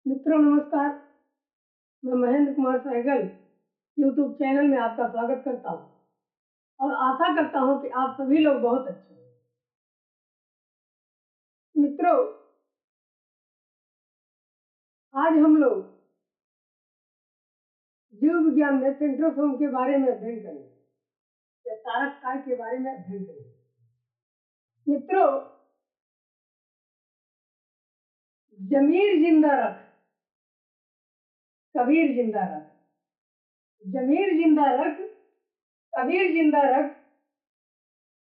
मित्रों नमस्कार। मैं महेंद्र कुमार सहगल यूट्यूब चैनल में आपका स्वागत करता हूं और आशा करता हूं कि आप सभी लोग बहुत अच्छे हैं। मित्रों, आज हम लोग जीव विज्ञान में सेंट्रोसोम के बारे में अध्ययन करेंगे या तारक काय के बारे में अध्ययन करेंगे। मित्रों, जमीर जिंदा रख कबीर जिंदा रख, जमीर जिंदा रख कबीर जिंदा रख,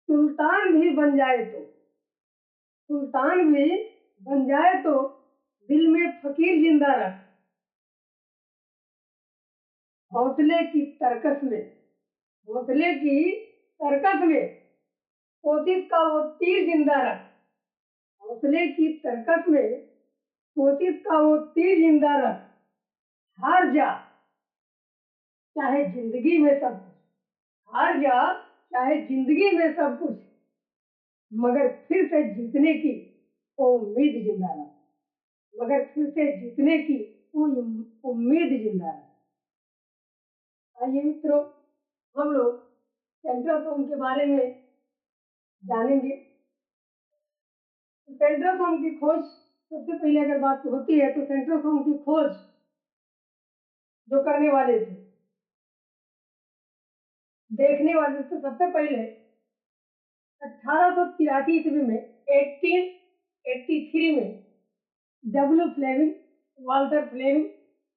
सुल्तान भी बन जाए तो दिल में फकीर जिंदा रख। हौसले की तरकस में कोशिश का वो तीर जिंदा रख। हौसले की तरकस में कोशिश का वो तीर जिंदा रख। हार जा चाहे जिंदगी में सब कुछ, हार जा चाहे जिंदगी में सब कुछ, मगर फिर से जीतने की वो उम्मीद जिंदा रख। मगर फिर से जीतने की वो उम्मीद जिंदा रख। आइए मित्रों, हम लोग सेंट्रोसोम के बारे में जानेंगे। सेंट्रोसोम की खोज सबसे पहले अगर बात होती है तो सेंट्रोसोम की खोज जो करने वाले थे, देखने वाले थे, सबसे पहले 1883 ईस्वी में 1883 में डब्ल्यू फ्लेमिंग, वाल्टर फ्लेमिंग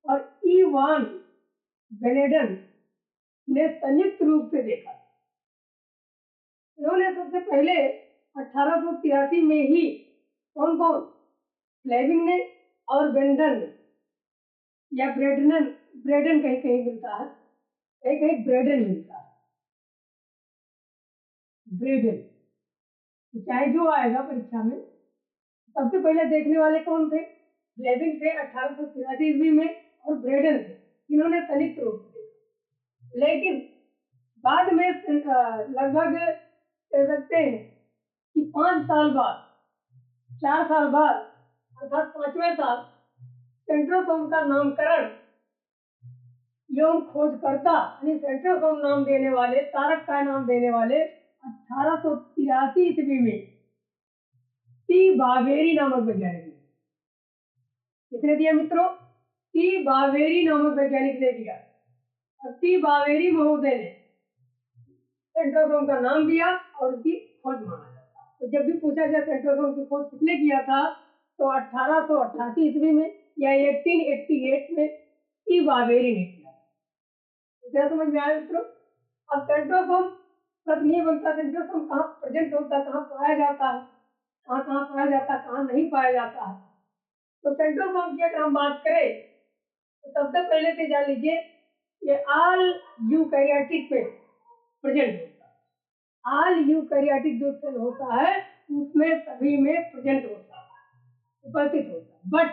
और इवान बेनेडन ने संयुक्त रूप से देखा। इन्होंने सबसे पहले 1883 में ही कौन कौन, फ्लेमिंग ने और बेनेडन ने, या ब्रेडन कहीं कहीं मिलता है, कहीं कहीं ब्रेडन मिलता है, ब्रेडन, चाहे जो आएगा परीक्षा में। सबसे पहले देखने वाले कौन थे? फ्लेमिंग थे 1883 ईस्वी में और ब्रेडन थे। इन्होंने संयुक्त रूप से देखा। लेकिन बाद में लगभग कह सकते हैं कि 5 साल बाद, 4 साल बाद, अर्थात 5वें साल, सेंट्रोसोम का नामकरण एवं खोजकर्ता यानी सेंट्रोसोम नाम देने वाले, तारक का नाम देने वाले 1883 ईस्वी में टी बावेरी नामक वैज्ञानिक ने, किसने दिया मित्रों? टी बावेरी नामक वैज्ञानिक ने दिया। और टी बावेरी महोदय ने सेंट्रोसोम का नाम दिया और उसकी खोज माना जाता है। तो जब भी पूछा जाए सेंट्रोसोम की खोज किसने किया था, तो 1888 ईस्वी में या 1888 में टी बावेरी ने किया। क्या समझ में आया मित्रों? अब सेंट्रोसोम प्रश्न नहीं बनता, सेंट्रोसोम कहाँ प्रेजेंट होता है, कहाँ पाया जाता है, कहाँ पाया जाता है, कहाँ नहीं पाया जाता है। तो सेंट्रोसोम की अगर हम बात करें तो सबसे पहले से जान लीजिए ये ऑल यूकैरियोटिक में प्रेजेंट होता है। ऑल यूकैरियोटिक जो सेल होता है उसमें सभी में प्रेजेंट होता है, उपस्थित होता है। बट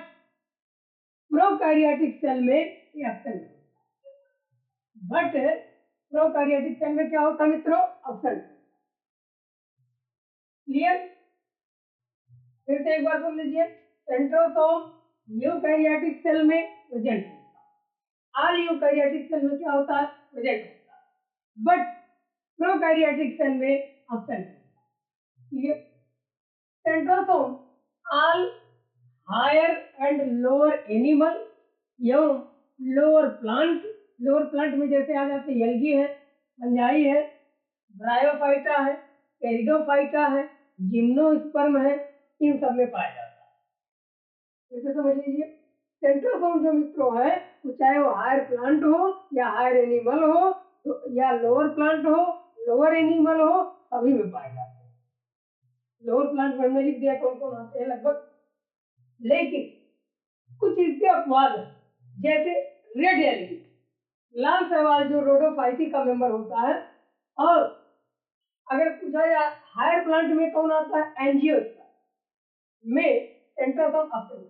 प्रोकैरियोटिक सेल में ये एब्सेंट होता है। बट प्रोकैरियोटिक सेल में क्या होता है मित्रों? एब्सेंट। क्लियर? फिर से एक बार सुन लीजिए, सेंट्रोसोम यूकैरियोटिक सेल में प्रेजेंट होता है। ऑल यूकैरियोटिक सेल में क्या होता है? प्रेजेंट होता है। बट प्रोकैरियोटिक सेल में एब्सेंट होता है। Clear? Centrosome all higher and lower animal एवं लोअर प्लांट में जैसे आ जाते हैं, एल्गी है, फंजाई है, ब्रायोफाइटा है, टेरिडोफाइटा है, जिम्नोस्पर्म है, इन सब में पाया जाता है। इसे समझ लीजिए, सेंट्रोसोम जो मित्रों है तो चाहे वो हायर प्लांट हो या हायर एनिमल हो, तो या लोअर प्लांट हो, लोअर एनिमल हो, सभी में पाए जाते हैं। लोअर प्लांट में हमने लिख दिया कौन कौन आते हैं लगभग। लेकिन कुछ इसके अपवाद है, जैसे रेड एल्गी, लाल शैवाल जो रोडोफाइटी का मेंबर होता है। और अगर पूछा जाए हायर प्लांट में कौन आता है? एंजियोस्पर्म में सेंट्रोसोम एब्सेंट।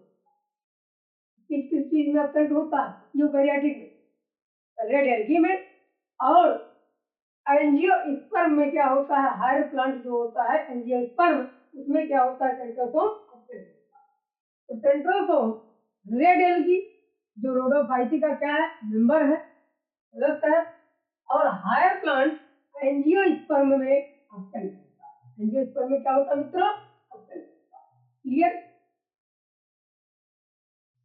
किस किस चीज में एब्सेंट होता है? यूकैरियोटिक में, रेड एल्गी में, और एंजियोस्पर्म में क्या होता है? हायर प्लांट जो होता है एंजियोस्पर्म, उसमें क्या होता है? सेंट्रोसोम एब्सेंट होता है। तो सेंट्रोसोम रेड एल्गी जो रोडोफाइटी का क्या है, मेंबर है, सदस्य है, और हायर प्लांट एंजियोस्पर्म में एब्सेंट होता है। एंजियोस्पर्म में क्या होता है मित्रों, एब्सेंट होता है। क्लियर?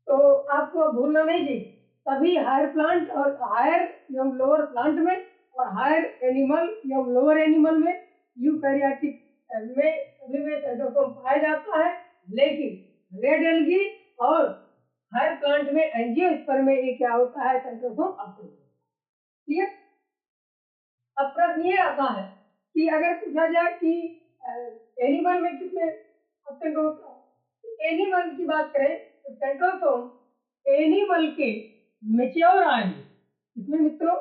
तो आपको अब भूलना नहीं चाहिए, सभी हायर प्लांट और हायर एवं लोअर प्लांट में और हायर एनिमल एवं लोअर एनिमल में यूकैरियोटिक में सभी में सेंट्रोसोम पाया जाता है, लेकिन रेड एल्गी और हायर प्लांट में एंजियोस्पर्म में ये क्या होता है, सेंट्रोसोम एब्सेंट होता है। क्लियर? अब प्रश्न ये आता है कि अगर पूछा जाए कि एनिमल में कितने एब्सेंट होता है, एनिमल की बात करें तो सेंट्रोसोम एनिमल के मेच्योर आरबीसी, इसमें मित्रों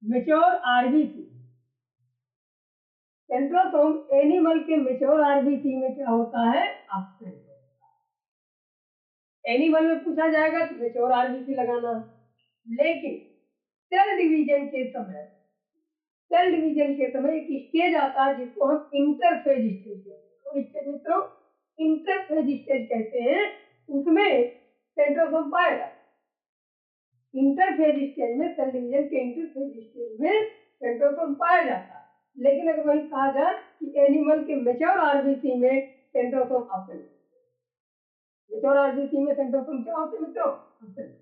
मेच्योर आरबीसी, सेंट्रोसोम एनिमल के मेच्योर आरबीसी में क्या होता है, एब्सेंट होता है। एनिमल में पूछा जाएगा तो मेच्योर आरबीसी लगाना, लेकिन सेल डिवीजन के समय, सेल डिवीजन के समय एक स्टेज आता है जिसको हम इंटरफेज स्टेज कहते हैं। तो स्टेज मित्रों इंटरफेज स्टेज कहते हैं, उसमें सेंट्रोसोम पाया जाता है। इंटरफेज स्टेज में, सेल डिवीजन के इंटरफेज स्टेज में सेंट्रोसोम पाया जाता है, लेकिन अगर वही कहा जाए कि एनिमल के मेच्योर आरबीसी में सेंट्रोसोम एब्सेंट, मेच्योर आरबीसी में सेंट्रोसोम क्या होते हैं मित्रों, एब्सेंट।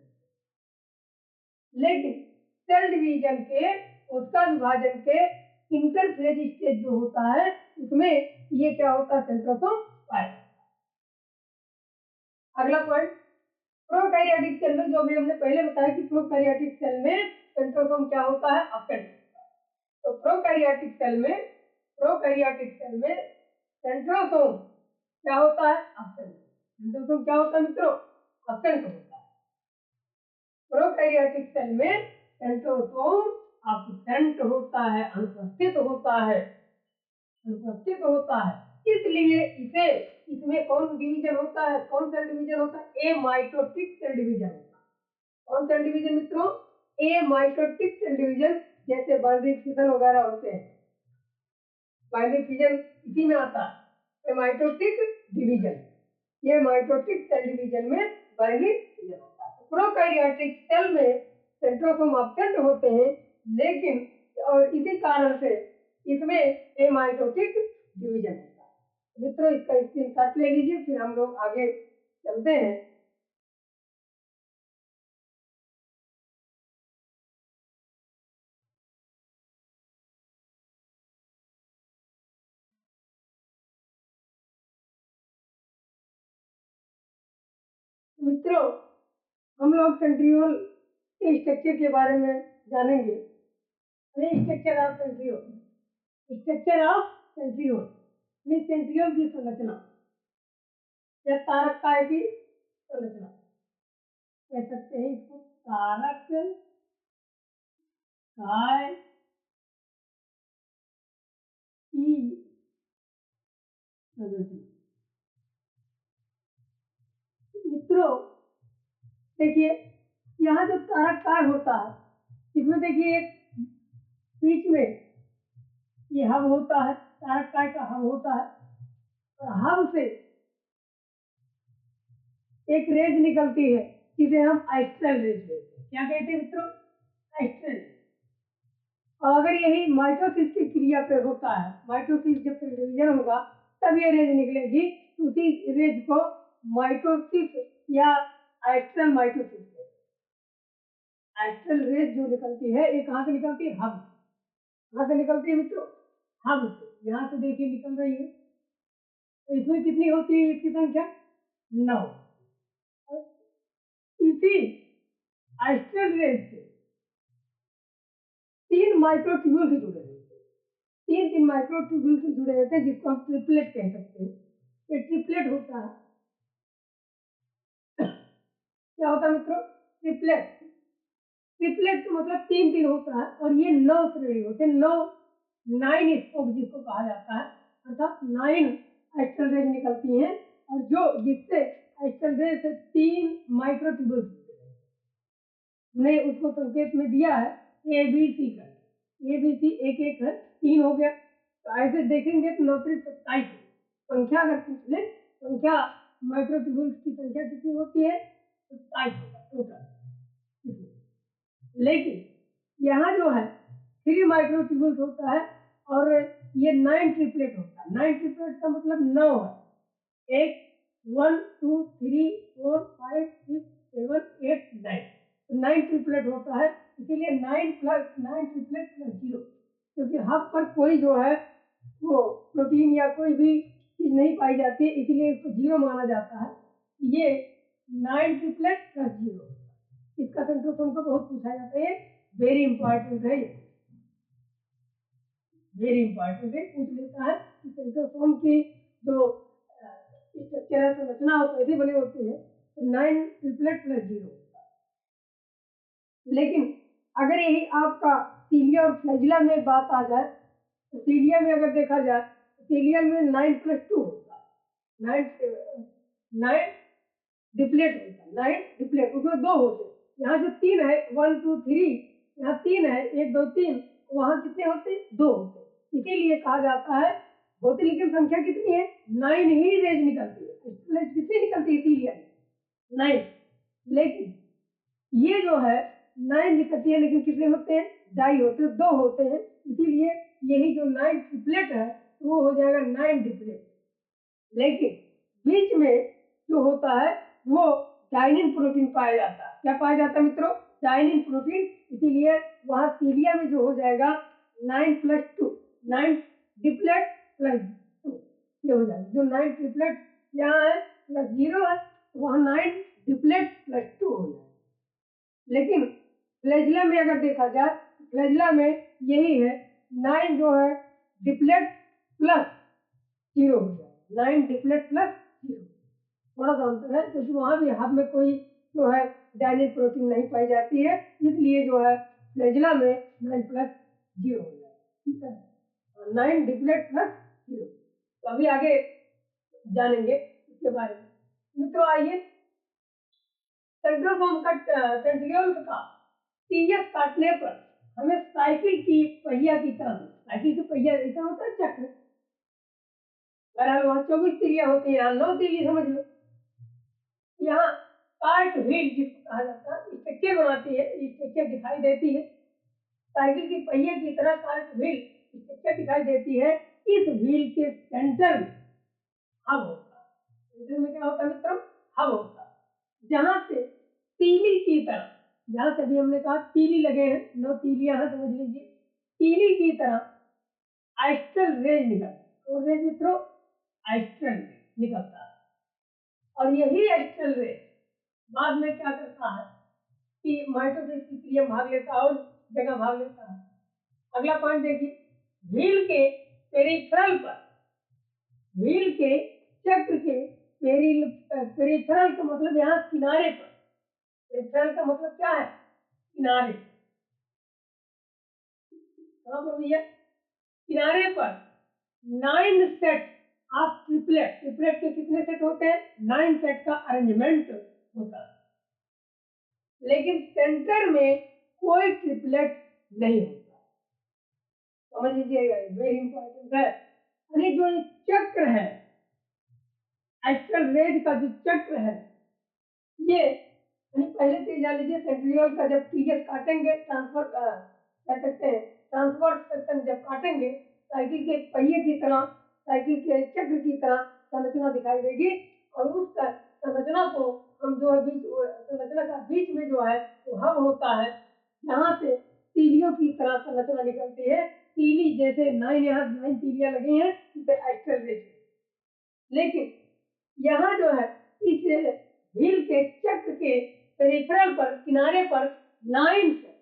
लेकिन सेल डिवीजन के, उसका विभाजन के इंटरफेज स्टेज जो होता है उसमें ये क्या होता है, सेंट्रोसोम पाया जाता है। अगला पॉइंट, प्रोकैरियोटिक सेल में जो भी हमने पहले बताया कि प्रोकैरियोटिक सेल में सेंट्रोसोम क्या होता है, एब्सेंट होता है। तो प्रोकैरियोटिक सेल में, प्रोकैरियोटिक सेल में सेंट्रोसोम क्या होता है, एब्सेंट। सेंट्रोसोम क्या होता है मित्रों, एब्सेंट होता है। प्रोकैरियोटिक सेल में सेंट्रोसोम एब्सेंट होता है, अनुपस्थित होता है, अनुपस्थित होता है। इसलिए इसे, इसमें कौन डिवीजन होता है, कौन सेल डिवीजन होता है, ए माइटोटिक सेल डिवीजन होता है। कौन सेल डिवीजन मित्रों, ए माइटोटिक सेल डिवीजन, जैसे बाइनरी फिजन वगैरह होते हैं, बाइनरी फिजन इसी में आता है, माइटोटिक डिवीजन, ये माइटोटिक सेल डिवीजन में बाइनरी फिजन होता है। प्रोकैरियोटिक सेल में सेंट्रोसोम एब्सेंट होते हैं, लेकिन और इसी कारण से इसमें एमाइटोटिक डिवीजन होता है। मित्रों इसका स्क्रीनशॉट ले लीजिए, फिर हम लोग आगे चलते हैं। मित्रों हम लोग सेंट्रियोल के स्ट्रक्चर के बारे में जानेंगे। Structure of centriole, structure of centriole, centriole की संरचना या तारक काय की संरचना कह सकते हैं इसको, तारक काय की संरचना। मित्रों देखिए यहाँ जो तारक काय होता है, इसमें देखिए एक बीच में ये हब होता है, तारक काय का हब होता है, और हब से एक रेज निकलती है जिसे हम एस्ट्रल रेज कहते हैं। क्या कहते हैं मित्रों, एस्ट्रल रेज। और अगर यही माइटोसिस की क्रिया पे होता है, माइटोसिस जब सेल डिवीजन होगा तब ये रेज निकलेगी, उसी रेज को माइटोसिस या एस्ट्रल माइटोसिस कहते हैं। एस्ट्रल रेज जो निकलती है ये कहाँ से निकलती है, हब, कहाँ से निकलती है मित्रों, हब से। यहाँ से देखिए निकल रही है, तो इसमें कितनी होती है इसकी संख्या, 9। इसी एस्ट्रल रेज से 3 माइक्रोट्यूब्यूल से जुड़े रहते हैं, तीन माइक्रोट्यूब्यूल से जुड़े रहते हैं, जिसको हम ट्रिपलेट कह सकते हैं। ये ट्रिपलेट होता है, क्या होता है मित्रों, ट्रिपलेट। ट्रिपलेट का मतलब 3 होता है, और ये 9 श्रेणी होते हैं, 9, 9 स्पोक जिसको कहा जाता है, अर्थात 9 एस्ट्रल रेज निकलती हैं, और जो जिससे एस्ट्रल रेज से 3 माइक्रोट्यूब्यूल हमने उसको संकेत में दिया है ए बी सी कर, ए बी सी एक एक है, 3 हो गया। तो ऐसे देखेंगे तो 9 3 27 संख्या अगर पूछ ले, संख्या माइक्रोट्यूब्यूल्स की संख्या कितनी होती है, साइज होगा टोटल इसमें। लेकिन यहाँ जो है 3 माइक्रोट्यूबुल्स होता है और ये 9 ट्रिपलेट होता है। 9 ट्रिपलेट का मतलब 9 है। एक 1 2 3 4 5 6 7 8 9 ट्रिपलेट होता है। इसीलिए 9 + 9 ट्रिपलेट + 0, क्योंकि हब पर कोई जो है वो प्रोटीन या कोई भी चीज नहीं पाई जाती है, इसलिए इसको 0 माना जाता है। ये 9 ट्रिपलेट + 0, इसका सेंट्रोसोम का बहुत पूछा जाता है। वेरी इंपॉर्टेंट है, वेरी इंपॉर्टेंट है, पूछ लेता है कि सेंट्रोसोम की जो स्ट्रक्चर है, संरचना हो कैसे बनी होती है। तो 9 ट्रिपलेट + 0। लेकिन अगर यही आपका सीलिया और फ्लैजिला में बात आ जाए, तो सीलिया में अगर देखा जाए, सीलिया में 9 + 2 होता है। 9 डिप्लेट होता है। 9 डिप्लेट, उसमें 2 होते हैं। यहाँ जो 3 है 1 2 3, यहाँ 3 है 1 2 3, वहाँ कितने होते हैं? 2 होते हैं। इसीलिए कहा जाता है होती लेकिन संख्या कितनी है? 9 ही रेज निकलती है। रेज कितनी निकलती है सीलिया में? 9। लेकिन ये जो है 9 निकलती है, लेकिन कितने होते हैं? डाई होते हैं, 2 होते हैं। इसीलिए यही जो 9 ट्रिपलेट है वो हो जाएगा 9 डिप्लेट। लेकिन बीच में जो होता है वो डाइनिन प्रोटीन पाया जाता है। क्या पाया जाता है मित्रों? Dynein protein. इसीलिए वहां सीलिया में जो हो जाएगा 9 + 2, 9 डिप्लेट +2, ये हो जाएगा। जो 9 ट्रिपलेट यहाँ है +0 है, वहां 9 डिप्लेट +2 हो जाएगा। लेकिन फ्लैजिला में अगर देखा जाए, फ्लैजिला में यही है 9 जो है डिप्लेट +0 हो जाएगा। 9 डिप्लेट +0, थोड़ा सा अंतर है, क्योंकि वहां भी हब में कोई जो है डाइनिन प्रोटीन नहीं पाई जाती है, इसलिए जो है फ्लैजिला में 9 + 0 हो जाएगा। ठीक है, 9 डिप्लेट +0। तो अभी आगे जानेंगे इसके बारे में। मित्रों आइए, सेंट्रोसोम का सेंट्रियोल्स का टीएस काटने पर हमें साइकिल की पहिया की तरह, साइकिल की पहिया ऐसा होता है चक्र, बहरहाल वहां 24 तीलियां होती है, यहाँ 9 तीली समझ लो। यहाँ कार्ट व्हील जिसको कहा जाता है स्ट्रक्चर बनाती है, स्ट्रक्चर दिखाई देती है। साइकिल की पहिए की तरह कार्ट व्हील स्ट्रक्चर दिखाई देती है। इस व्हील के सेंटर में हब होता है। सेंटर में क्या होता है मित्रों? हब होता है, जहां से तीली की तरह, जहां से अभी हमने कहा तीली लगे हैं, 9 तीलियां हैं समझ लीजिए, तीली की तरह आइस्ट्रल रेज निकलता है। और रेज मित्रों आइस्ट्रल रेज निकलता है, और यही आइस्ट्रल रेज बाद में क्या करता है कि माइटोसिस की क्रिया भाग लेता है और जगह भाग लेता है। अगला पॉइंट देखिए, व्हील के पेरिफेरल पर, व्हील के चक्र के पेरिफेरल का मतलब यहाँ किनारे पर, पेरिफेरल का मतलब क्या है? किनारे। कहाँ पर भैया? किनारे पर 9 सेट ऑफ ट्रिपलेट, ट्रिपलेट के कितने सेट होते हैं? 9 सेट का अरेंजमेंट होता है। लेकिन सेंटर में कोई ट्रिपलेट नहीं होता, समझ लीजिएगा, वेरी इंपॉर्टेंट है। यानी जो ये चक्र है, एस्ट्रल रेज का जो चक्र है, ये यानी पहले से जान लीजिए सेंट्रियोल का जब टीएस काटेंगे, ट्रांसफर क्या कहते हैं, ट्रांसफर सेक्शन जब काटेंगे, साइकिल के पहिए की तरह, साइकिल के चक्र की तरह संरचना दिखाई देगी। और उस संरचना को हम जो है बीच, संरचना का बीच में जो है वो हब होता है, जहाँ से तीलियों की तरह संरचना निकलती है। तीली जैसे 9, यहाँ 9 तीलियां लगी हैं, इसे एस्ट्रल रेज। लेकिन यहाँ जो है इस व्हील के चक्र के पेरिफेरल पर, किनारे पर 9 सेट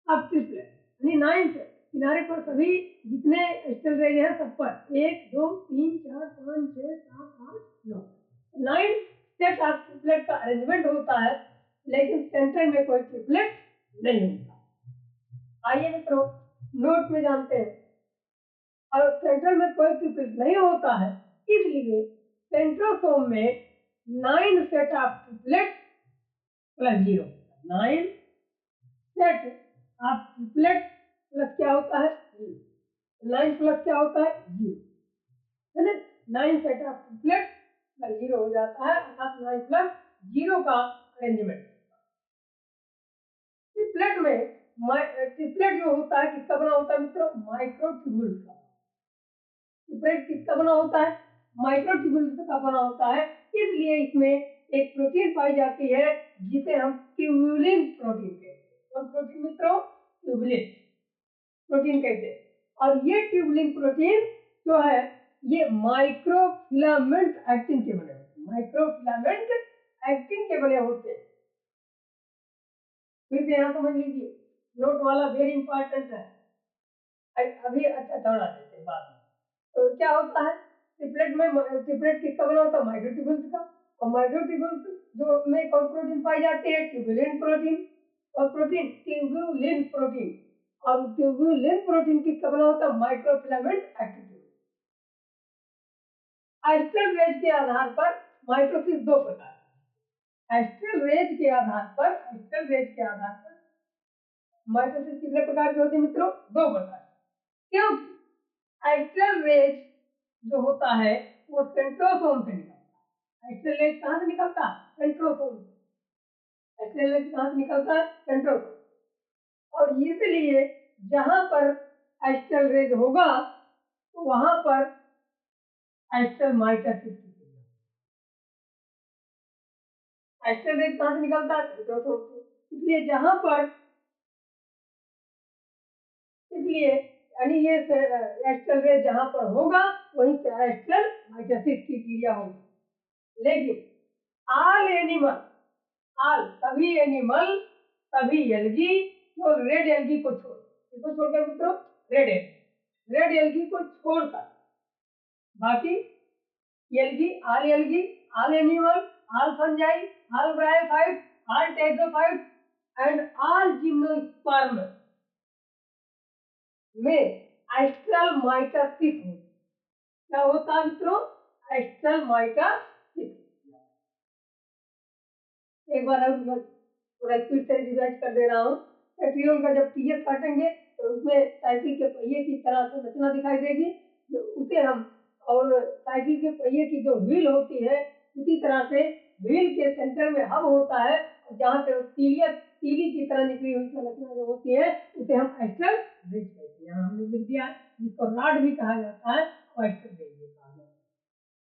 अब ट्रिपलेट, यानी 9 सेट किनारे पर, सभी जितने स्टेल रेज हैं सब पर 1 2 3 4 5 6 7 8 9, 9 सेट ऑफ ट्रिपलेट का अरेंजमेंट होता है। लेकिन सेंटर में कोई ट्रिपलेट नहीं होता। आइए मित्रों नोट में जानते हैं, और सेंट्रल में कोई ट्रिपलेट नहीं होता है, इसलिए सेंट्रोसोम में 9 set of triplet +0, 9 set of triplet plus क्या होता है? 9 प्लस क्या होता है? 0, है ना? 9 सेट ऑफ ट्रिपलेट +0 हो जाता है, अर्थात 9 + जीरो का अरेंजमेंट। ट्रिपलेट में ट्रिपलेट जो होता है किसका बना होता है मित्रों? माइक्रोट्यूबुल्स का। ट्रिपलेट किसका बना होता है? माइक्रोट्यूबुल्स का बना होता है। इसलिए इसमें एक प्रोटीन पाई जाती है जिसे हम ट्यूबुलिन प्रोटीन कहते हैं। कौन प्रोटीन मित्रों? ट्यूबुलिन प्रोटीन कहते हैं। और ये ट्यूबुलिन प्रोटीन जो है ये माइक्रोफिलामेंट एक्टिन के बने होते हैं। माइक्रोफिलामेंट एक्टिन के बने होते हैं। फिर से यहाँ समझ लीजिए, नोट वाला वेरी इंपॉर्टेंट है। अभी अच्छा दौड़ा देते हैं बाद में। तो क्या होता है ट्रिपलेट में? ट्रिपलेट किसका बना होता है? माइक्रोट्यूबुल्स का। और माइक्रोट्यूबुल्स जो में कौन प्रोटीन पाई जाती है? Tubulin protein. और प्रोटीन ट्यूबुलिन प्रोटीन। और ट्यूबुलिन प्रोटीन किसका बना होता है? Microfilament actin. एस्ट्रल रेज के आधार पर माइटोसिस दो प्रकार है। एस्ट्रल रेज के आधार पर माइटोसिस कितने प्रकार की होती है मित्रों? दो प्रकार। क्योंकि एस्ट्रल रेज जो होता है वो सेंट्रोसोम से निकलता है। एस्ट्रल रेज कहाँ से निकलता है? सेंट्रोसोम से। एस्ट्रल रेज कहाँ से निकलता है? सेंट्रोसोम। और इसलिए जहां पर एस्ट्रल रेज होगा तो वहां पर एस्ट्रल माइटोसिस की क्रिया। एस्ट्रल रेज कहाँ से निकलता है? सेंट्रोसोम से। इसलिए जहां पर इसलिए यानी ये एस्ट्रल रेज जहां पर होगा वहीं से एस्ट्रल माइटोसिस की क्रिया होगी। लेकिन ऑल एनिमल, ऑल सभी एनिमल, सभी एल्गी जो रेड एल्गी को छोड़, इसको छोड़कर मित्रों रेड एल्गी को छोड़कर बाकी algae, all animal, all fungi, all bryophytes, all pteridophytes and all gymnosperm में एस्ट्रल माइटोसिस होती है। क्या होता है मित्रों? Astral mitosis. एक बार और मैं थोड़ा स्पीड से रिवाइज कर दे रहा हूँ। पेट्रियन का जब टीएस काटेंगे तो उसमें साइकिल के पहिए की तरह संरचना दिखाई देगी, उसे हम और साइकिल के पहिए की जो व्हील होती है उसी तरह से व्हील के सेंटर में हब होता है, जहाँ से तीली की तरह निकली हुई संरचना जो होती है उसे हम एस्ट्रल ब्रिज कहते हैं। यहाँ हमने लिख दिया है, जिसको रॉड भी कहा जाता है और एस्ट्रल ब्रिज भी कहा जाता है।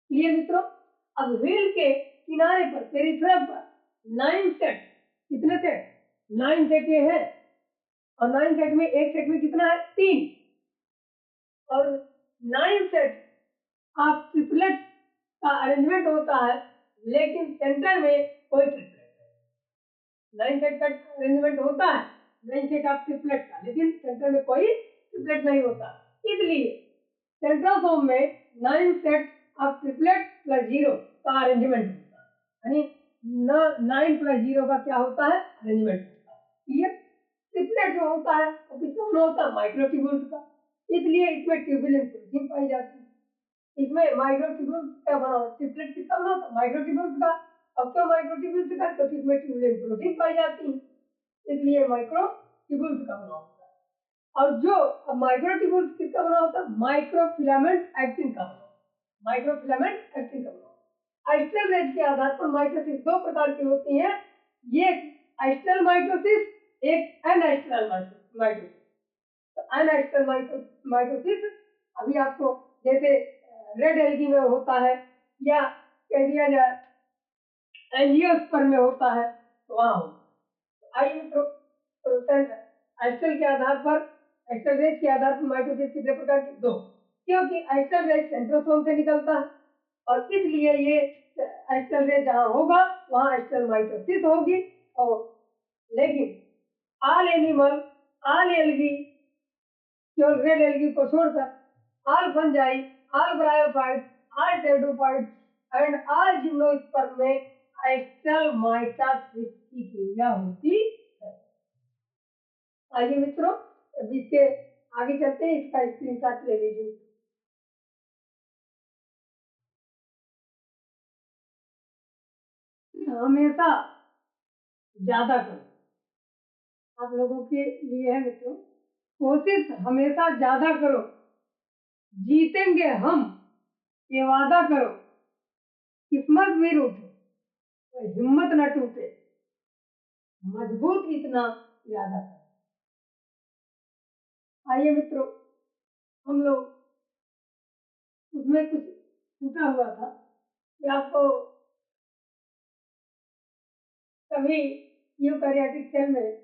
क्लियर मित्रों? अब व्हील के किनारे पर पेरिफेरल पर 9 सेट, कितने सेट? 9 सेट ये है। और 9 सेट में एक सेट में कितना है? 3। और 9 सेट ऑफ ट्रिपलेट का अरेंजमेंट होता है, लेकिन सेंटर में कोई ट्रिपलेट नहीं। 9 सेट का अरेंजमेंट होता है 9 सेट ऑफ ट्रिपलेट का, लेकिन सेंटर में कोई ट्रिपलेट नहीं होता। इसलिए सेंट्रोसोम में 9 सेट ऑफ ट्रिपलेट प्लस 0 का अरेंजमेंट होता है। यानी 9 प्लस 0 का क्या होता है? अरेंजमेंट होता है। क्लियर? ट्रिपलेट जो होता है वो किसका बना होता है? माइक्रोट्यूबुल्स का। इसलिए इसमें ट्यूबुलिन प्रोटीन पाई जाती है। इसमें माइक्रोट्यूबुल्स का बना होता है। ट्रिपलेट किसका बना होता है? माइक्रोट्यूबुल्स का। अब क्यों माइक्रोट्यूबुल्स का? क्योंकि इसमें ट्यूबुलिन प्रोटीन पाई जाती है, इसलिए माइक्रोट्यूबुल्स का बना होता है। और जो माइक्रोट्यूबुल्स किसका बना होता है? माइक्रोफिलामेंट एक्टिन का बना होता है। माइक्रोफिलामेंट एक्टिन का बना होता है। एस्ट्रल रेज के आधार पर माइटोसिस दो प्रकार की होती है, ये एस्ट्रल माइटोसिस, एक एनएस्ट्रल माइटोसिस। तो एनएस्ट्रल माइटोसिस अभी आपको जैसे रेड एल्गी में होता है या कह दिया जाए एंजियोस्पर्म में होता है तो वहां होता है। आइए मित्रों, तो एस्ट्रल के आधार पर, एस्ट्रल रेज के आधार पर माइटोसिस कितने प्रकार की? दो। क्योंकि एस्ट्रल रेज सेंट्रोसोम से निकलता है और इसलिए ये एस्ट्रल रेज जहां होगा वहां एस्ट्रल माइटोसिस होगी। और लेकिन ऑल एनिमल, ऑल एल्गी, केवल रेड एल्गी को छोड़कर all fungi, all bryophytes, all pteridophytes and all gymnosperm में एस्ट्रल माइटोसिस की क्रिया होती है। आइए मित्रों, अब इसके आगे चलते हैं, इसका स्क्रीनशॉट ले लीजिए। हमेशा ज्यादा करो, आप लोगों के लिए है मित्रों। कोशिश हमेशा ज्यादा करो, जीतेंगे हम, ये वादा करो, किस्मत भी रूठे, पर हिम्मत न टूटे, मजबूत इतना ज्यादा कर। आइए मित्रों, हम लोग उसमें कुछ छूटा हुआ था कि आपको कभी यूकैरियोटिक सेल में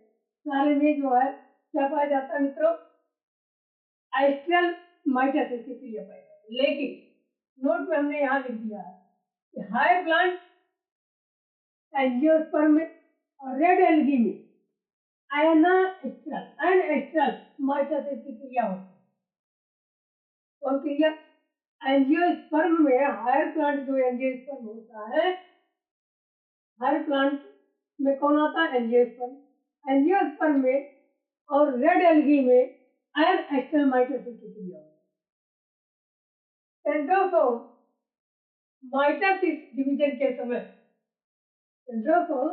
सारे में जो है क्या पाया जाता है मित्रों, एस्ट्रल माइटोसिस की क्रिया पाई जाती है। लेकिन नोट में हमने यहाँ लिख दिया है कि हायर प्लांट एंजियोस्पर्म में और रेड एल्गी में एनास्ट्रल माइटोसिस की क्रिया होती है। कौन क्रिया? एंजियोस्पर्म में हायर प्लांट जो एंजियोस्पर्म होता है, हायर प्लांट में कौन आता है? एंजियोस्पर्म। एंजियोस्पर्म में और रेड एल्गी में एनास्ट्रल माइटोसिस की क्रिया होती है। सेंट्रोसोम माइटोसिस डिवीजन के समय, सेंट्रोसोम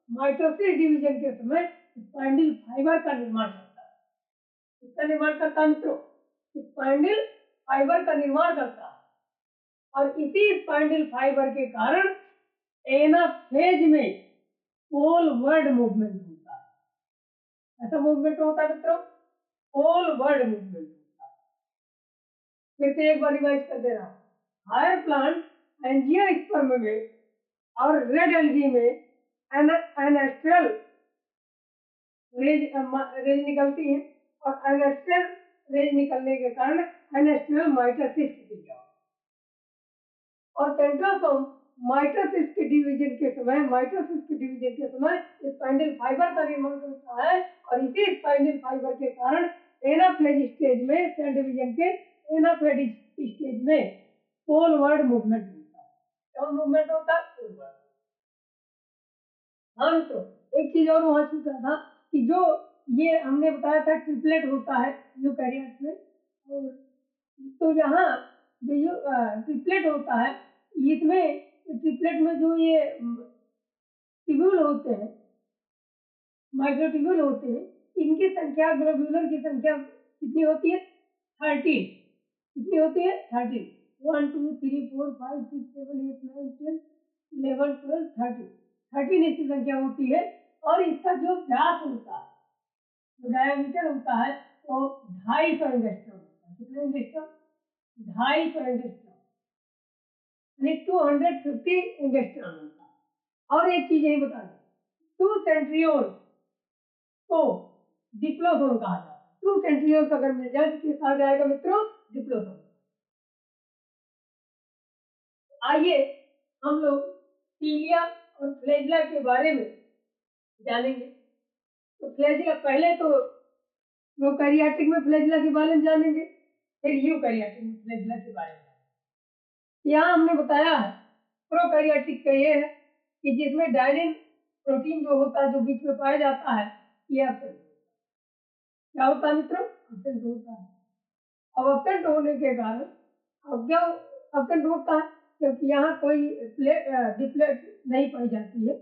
माइटोसिस डिवीजन के समय स्पाइंडल फाइबर का निर्माण करता है। इसका निर्माण करता है मित्रों, स्पाइंडल फाइबर का निर्माण करता है। और इसी स्पाइंडल फाइबर के कारण एनाफेज में पोल वर्ड मूवमेंट होता है। ऐसा मूवमेंट होता है मित्रों, पोल वर्ड मूवमेंट होता है। फिर से एक बार रिवाइज कर दे रहा हूँ। हायर प्लांट एंजियोस्पर्म में और रेड एल्गी में एनास्ट्रल रेज निकलती है, और एनास्ट्रल रेज निकलने के कारण एनास्ट्रल माइटोसिस की क्रिया होती है। और सेंट्रोसोम माइटोसिस के डिवीजन के समय स्पाइंडल फाइबर का निर्माण करता है, और इसी स्पाइंडल फाइबर के कारण एनाफेज स्टेज में, सेल डिवीजन के एनाफेज स्टेज में पोलवर्ड मूवमेंट होता है। कौन मूवमेंट होता है? पोलवर्ड। हाँ मित्रों, एक चीज और वहां छूटा था कि जो ये हमने बताया था ट्रिपलेट होता है यूकैरियोट्स में, और तो यहाँ जो ट्रिपलेट होता है, इसमें ट्रिपलेट में जो ये ट्यूब्यूल होते हैं, माइक्रोट्यूब्यूल होते हैं, इनकी संख्या, ग्लोब्यूलर की संख्या कितनी होती है? 13। कितनी होती है? 13। 1 2 3 4 5 6 7 8 9 10 11 12 13, 13 इसकी संख्या होती है। और इसका जो व्यास होता है, जो डायमीटर होता है, वो 250 एंगस्ट्रॉम होता है। कितना एंगस्ट्रॉम? 250 एंगस्ट्रॉम, यानी 250 एंगस्ट्रॉम होता है। और एक चीज यही बता दें, टू सेंट्रियोल को डिप्लोसोम कहा जाता है। टू सेंट्रियोल अगर मिल जाए तो किस कहा जाएगा मित्रों? डिप्लोसोम। आइए हम लोग सीलिया और फ्लैजिला के बारे में जानेंगे। तो फ्लैजिला, पहले तो प्रोकैरियोटिक में फ्लैजिला के बारे में जानेंगे, फिर यूकैरियोटिक में फ्लैजिला के बारे में जानेंगे। यहाँ हमने बताया है प्रोकैरियोटिक का ये है कि जिसमें डायनिन प्रोटीन जो होता है, जो बीच में पाया जाता है, ये एब्सेंट होता है। क्या होता है मित्रों? एब्सेंट होता है। अब एब्सेंट होने के कारण, अब क्यों एब्सेंट होता है? क्योंकि यहाँ कोई डिप्लेट नहीं पाई जाती है,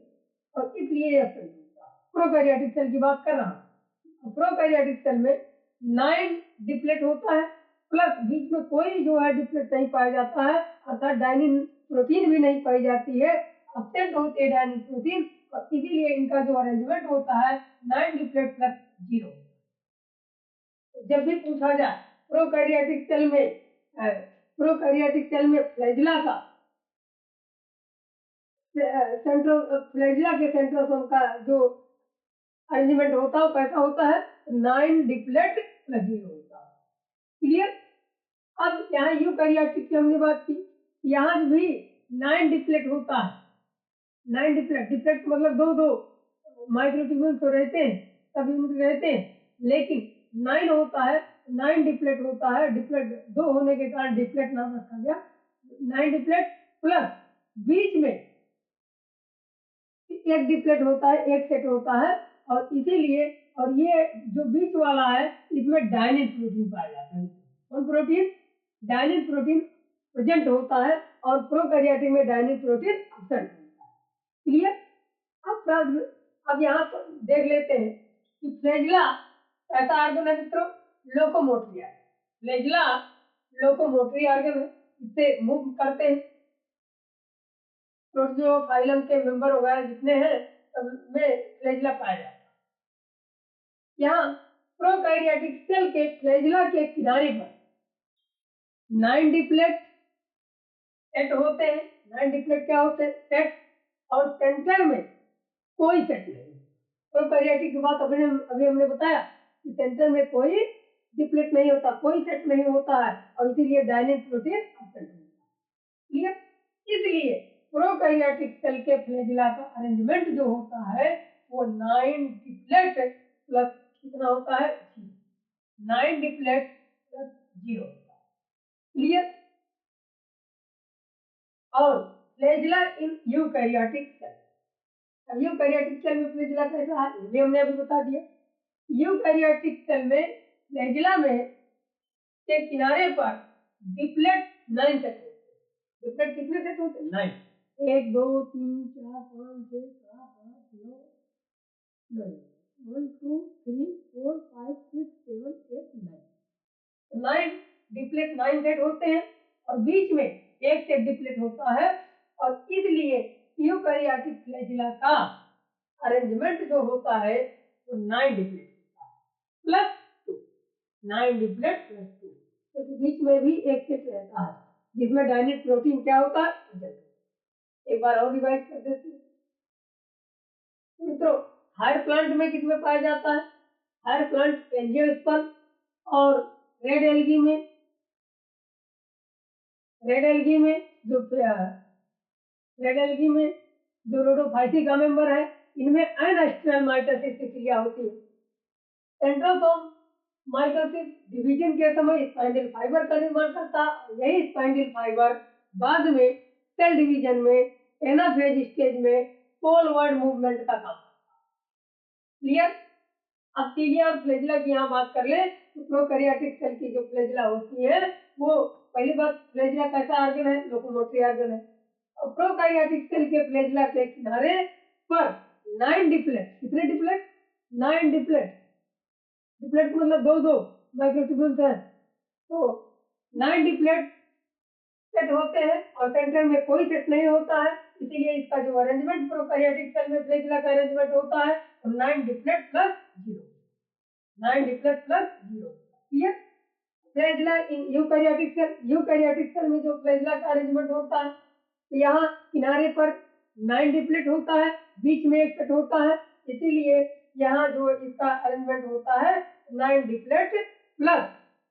और इसलिए एब्सेंट होता है। प्रोकैरियोटिक सेल की बात कर रहा हूँ। प्रोकैरियोटिक सेल में 9 डिप्लेट होता है, प्लस बीच में कोई जो है डिप्लेट नहीं पाया जाता है, अर्थात डायनिन प्रोटीन भी नहीं पाई जाती है, एब्सेंट होती है डायनिन प्रोटीन, और इसीलिए इनका जो अरेंजमेंट होता है 9 डिप्लेट प्लस 0। जब भी पूछा जाए प्रोकैरियोटिक सेल में, प्रोकैरियोटिक सेल में फ्लैजिला का फ्लैजिला के सेंट्रोसोम का जो अरेंजमेंट होता है, वो कैसा होता है? 9 डिप्लेट प्लस 0 होता है। क्लियर? अब यहाँ यूकैरियोटिक की हमने बात की, यहाँ भी 9 डिप्लेट होता है। 9 डिप्लेट, डिप्लेट मतलब दो दो माइक्रोट्यूब्यूल तो रहते हैं, सब यूनिट रहते हैं, लेकिन 9 होता है, 9 डिप्लेट होता है। डिप्लेट दो होने के कारण डिप्लेट नाम रखा गया। 9 डिप्लेट प्लस बीच में एक डिप्लेट होता है, एक सेट होता है, और इसीलिए, और ये जो बीच वाला है, इसमें डायनिन प्रोटीन पाया जाता है। कौन प्रोटीन? डायनिन प्रोटीन प्रेजेंट होता है, और प्रोकैरियोटिक में डायनिन प्रोटीन एब्सेंट होता है। क्लियर? अब यहाँ पर देख लेते हैं कि फ्लैजिला ऐसा ऑर्गन है मित्रों, लोकोमोटरी है। फ्लैजिला लोकोमोटरी ऑर्गन है, इससे मूव करते हैं। प्रोटोजोफाइलम के मेंबर वगैरह जितने हैं सब में फ्लैजिला पाया जाता है। यहाँ प्रोकैरियोटिक सेल के फ्लैजिला के किनारे पर 9 डिप्लेट सेट होते हैं। 9 डिप्लेट क्या होते हैं? सेट। और सेंटर में कोई सेट नहीं। प्रोकैरियोटिक की बात अभी हमने बताया कि सेंटर में कोई डिप्लेट नहीं होता, कोई सेट नहीं होता है और इसीलिए डायनिन प्रोटीन एब्सेंट होता है। क्लियर? इसलिए प्रोकैरियोटिक सेल के फ्लैजिला का अरेंजमेंट जो होता है वो 9 डिप्लेट प्लस कितना होता है? 9 डिप्लेट प्लस 0 होता है। क्लियर? और फ्लैजिला इन यूकैरियोटिक सेल, अब यूकैरियोटिक सेल में फ्लैजिला कैसा है ये हमने अभी बता दिया। यूकैरियोटिक सेल में फ्लैजिला में के किनारे पर डिप्लेट 9 सेट होते हैं। डिप्लेट कितने सेट होते हैं? 9। 1 2 3 4 5 6 7 8 9 10 1 2 3 4 5 6 7 8 9 9 डिप्लेट 9 सेट होते हैं और बीच में एक सेट डिप्लेट होता है और इसलिए यूकैरियोटिक फ्लैजिला का अरेंजमेंट जो होता है वो 9 डिप्लेट होता है प्लस 2। 9 डिप्लेट प्लस 2 तो बीच में भी एक सेट रहता है जिसमें डायनिक प्रोटीन क्या होता है? एक बार और रिवाइज कर देते हैं मित्रों। हायर प्लांट में किसमें पाया जाता है? हायर प्लांट एंजियोस्पर्म और रेड एल्गी में, रेड एल्गी में जो रेड एल्गी में जो रोडोफाइटिका मेंबर है इनमें अनएस्ट्रल माइटोसिस की क्रिया होती है। सेंट्रोसोम माइटोसिस डिवीजन के समय स्पाइंडल फाइबर का निर्माण करता है। यही स्पाइंडल फाइबर बाद में सेल डिवीजन में एनाफेज स्टेज में पोलवर्ड मूवमेंट का काम करता है। क्लियर? अब सीलिया और फ्लैजिला की यहाँ बात कर ले तो प्रोकैरियोटिक सेल की जो फ्लैजिला होती है वो पहली बात फ्लैजिला कैसा ऑर्गन है? लोकोमोटरी ऑर्गन है। और प्रोकैरियोटिक सेल के फ्लैजिला के किनारे पर 9 डिप्लेट, कितने डिप्लेट? 9 डिप्लेट। डिप्लेट मतलब दो दो माइक्रोट्यूब्यूल्स हैं तो 9 डिप्लेट सेट होते हैं और सेंटर में कोई सेट नहीं होता है इसीलिए इसका जो अरेंजमेंट प्रोकैरियोटिक सेल में फ्लैजिला का अरेंजमेंट होता है तो 9 doublet plus 0। 9 doublet plus 0। Clear? Flagella in eukaryotic cell में जो फ्लैजिला का अरेंजमेंट होता है तो यहाँ किनारे पर 9 डिप्लेट होता है, बीच में एक सेट होता है इसीलिए यहाँ जो इसका अरेंजमेंट होता है 9 डिप्लेट प्लस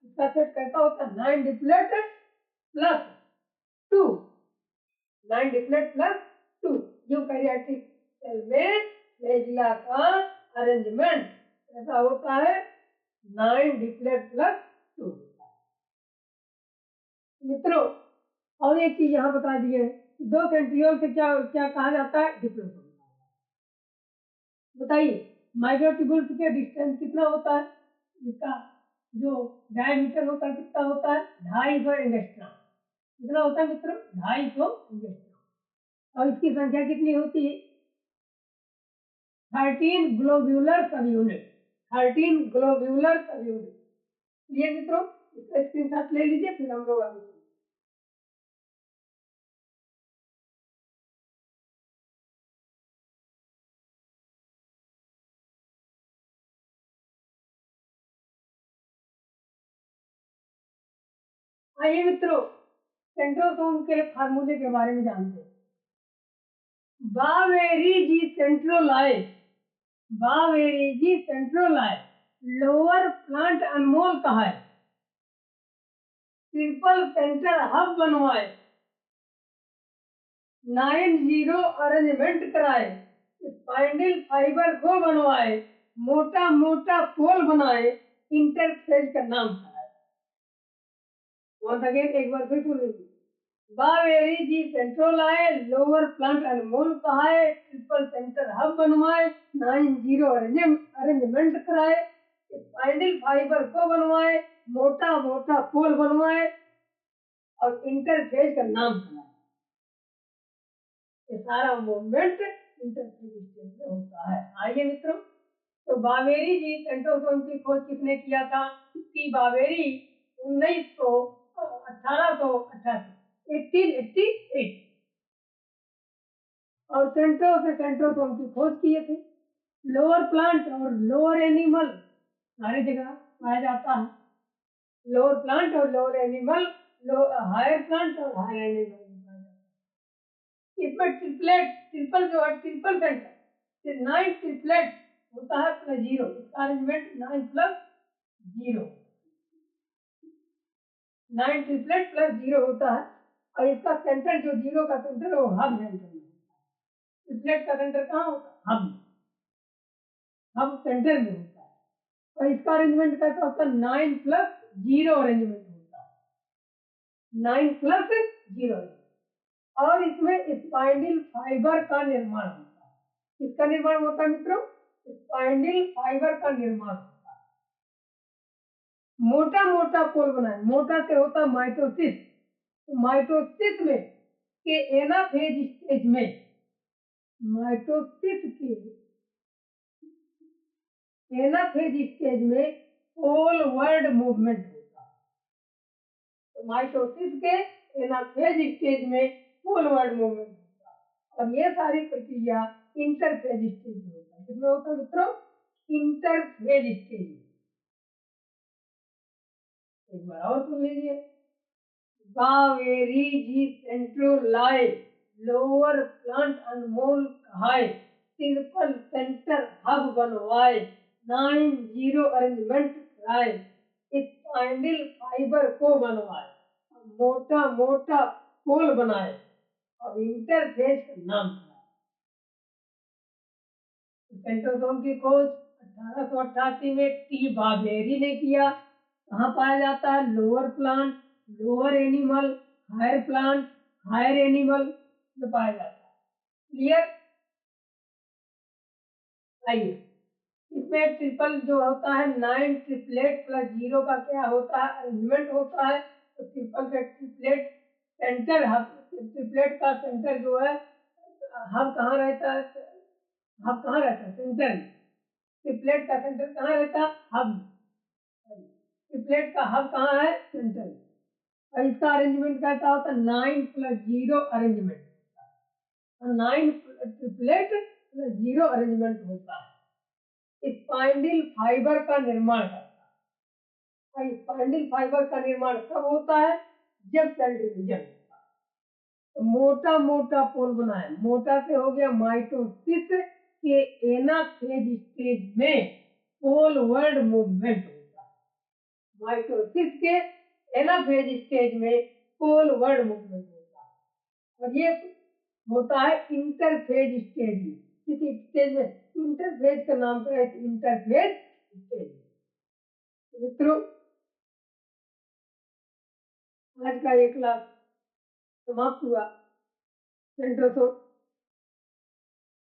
इसका सेट कैसा होता है? 9 doublet plus 2। 9 doublet plus 2 eukaryotic cell में फ्लैजिला का अरेंजमेंट ऐसा होता है 9 डिप्लेट प्लस 2। मित्रों और एक चीज यहाँ बता दिए दो सेंट्रियोल से क्या क्या कहा जाता है? डिप्लोसोम। बताइए माइक्रोट्यूब्यूल्स के डिस्टेंस कितना होता है? इसका जो डायमीटर होता है कितना होता है? 250 एंगस्ट्रॉम। कितना होता है मित्रों? 250 एंगस्ट्रॉम। और इसकी संख्या कितनी होती है? 13 ग्लोब्यूलर सब यूनिट। 13 ग्लोब्यूलर सब यूनिट। ये मित्रों इसका स्क्रीनशॉट ले लीजिए फिर हम लोग आगे। आइए मित्रों सेंट्रोसोम के फार्मूले के बारे में जानते हैं। बावेरीजी सेंट्रोलाए, बावेरीजी सेंट्रोलाए लोअर प्लांट अनमोल कहा है, ट्रिपल सेंटर हब बनवाए, 9 अरेंजमेंट कराए, स्पाइंडल फाइबर को बनवाए, मोटा मोटा पोल बनाए, इंटरफेज का नाम कराए। वंस अगेन एक बार फिर सुन लीजिए। बावेरीजी सेंट्रोलाए लोअर प्लांट अनमोल कहा है, ट्रिपल सेंटर हब बनवाए, 9 अरेंजमेंट कराए, स्पाइंडल फाइबर को बनवाए, मोटा मोटा पोल बनवाए और इंटरफेज का नाम बनाए। ये सारा मूवमेंट इंटरफेज स्टेज में होता है। आइए मित्रों तो बावेरी जी सेंट्रोसोम की खोज किसने किया था? सी बावेरी 1888 1888 और सेंट्रोसोम की खोज किए थे। लोअर प्लांट और लोअर एनिमल सारी जगह पाया जाता है। लोअर प्लांट और लोअर एनिमल, हायर प्लांट और हायर एनिमल पाया जाता है। इसमें ट्रिपल जो है ट्रिपल सेंटर 9 ट्रिपलेट होता है प्लस 0, इसका अरेंजमेंट 9 प्लस 0, 9 ट्रिपलेट प्लस 0 होता है। और इसका सेंटर जो 0 का सेंटर है वो हब सेंटर में होता है। ट्रिपलेट का सेंटर कहाँ होता है? हब सेंटर में होता है। और इसका अरेंजमेंट कैसा होता है? 9 प्लस 0 अरेंजमेंट होता है, 9 प्लस 0। और इसमें स्पाइंडल फाइबर का निर्माण होता है। किसका निर्माण होता है मित्रों? स्पाइंडल फाइबर का निर्माण होता है। मोटा मोटा पोल बनाए, मोटा से होता है माइटोसिस। तो माइटोसिस में के एनाफेज स्टेज में, माइटोसिस के एनाफेज स्टेज में पोलवर्ड मूवमेंट होता है। तो माइटोसिस के एनाफेज स्टेज में पोलवर्ड मूवमेंट होता है। और ये सारी प्रक्रिया इंटरफेज स्टेज में होता है। किसमें होता है मित्रों? इंटरफेज स्टेज में। एक बार और सुन लीजिए। कावेरी जी सेंट्रोलाई लोअर प्लांट अनमोल कहाय ट्रिपल सेंटर हब बनवाए 9 जीरो अरेंजमेंट कराए स्पाइंडल फाइबर को बनवाए मोटा मोटा पोल बनाए और इंटरफेस का नाम कराए। सेंट्रोसोम की खोज 1888 में टी बावेरी ने किया। कहाँ पाया जाता है? Lower plant, lower animal, higher plant, higher animal में पाया जाता है। क्लियर? आइए, इसमें ट्रिपल जो होता है 9 ट्रिपलेट प्लस 0 का क्या होता है? अरेंजमेंट होता है। तो ट्रिपल का ट्रिपलेट सेंटर हब, ट्रिपलेट का सेंटर जो है हब कहाँ रहता है? हब कहाँ रहता है? सेंटर में। ट्रिपलेट का सेंटर कहाँ रहता है? हब। ट्रिपलेट का हब कहाँ है? सेंटर में। और इसका अरेंजमेंट कैसा होता है? 9 प्लस 0 अरेंजमेंट होता है। 9 ट्रिपलेट प्लस 0 अरेंजमेंट होता है। स्पाइंडल फाइबर का निर्माण करता है। और स्पाइंडल फाइबर का निर्माण कब होता है? जब सेल डिवीजन होता है। तो मोटा मोटा पोल बनाए, मोटा से हो गया माइटोसिस के एनाफेज स्टेज में पोलवर्ड मूवमेंट होता है। माइटोसिस के एनाफेज स्टेज में पोलवर्ड मूवमेंट होता है। और ये होता है इंटरफेज स्टेज में। किसी स्टेज में इंटरफेज का नाम क्या है? Interphase stage. मित्रों, आज का ये क्लास समाप्त हुआ। सेंट्रोसोम।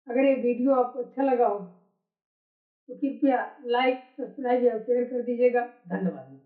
अगर ये वीडियो आपको अच्छा लगा हो तो कृपया लाइक, सब्सक्राइब या शेयर कर दीजिएगा। धन्यवाद।